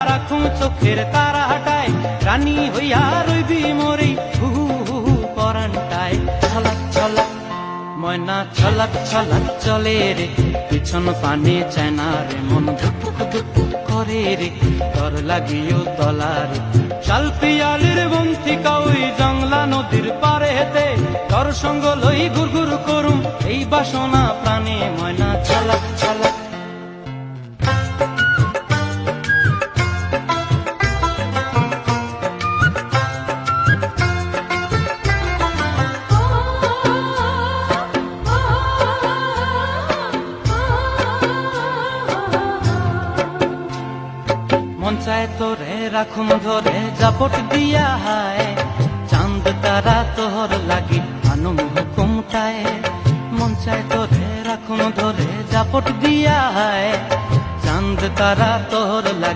রাখুম চোখের তারা হাটায়, রানী হইয়া রইবি মোরে হুহু হুহু পরানটায়। ছলাক ছলাক ময়না ছলাক ছলাক চলে রে, পিছন পানে চায় না রে, মন ধুপুক ধুপুক করে রে, তর লাগিও তলারে। শাল পিয়ালির বন্তিকা ওই জংলা নদীর পারে হেতে, তর সঙ্গ লই ঘুর ঘুর করুম এই বাসনা প্রাণে। ময়না ছলাক ছলাক মন চায় তোরে রাখুন ধরে জাপট দিয়া হায়, চাঁদ তারা তোর লাগি আনুম হুকুমটায়। মন চায় তোরে রাখুন ধরে জাপট দিয়া হায়, চাঁদ তারা তোর লাগি।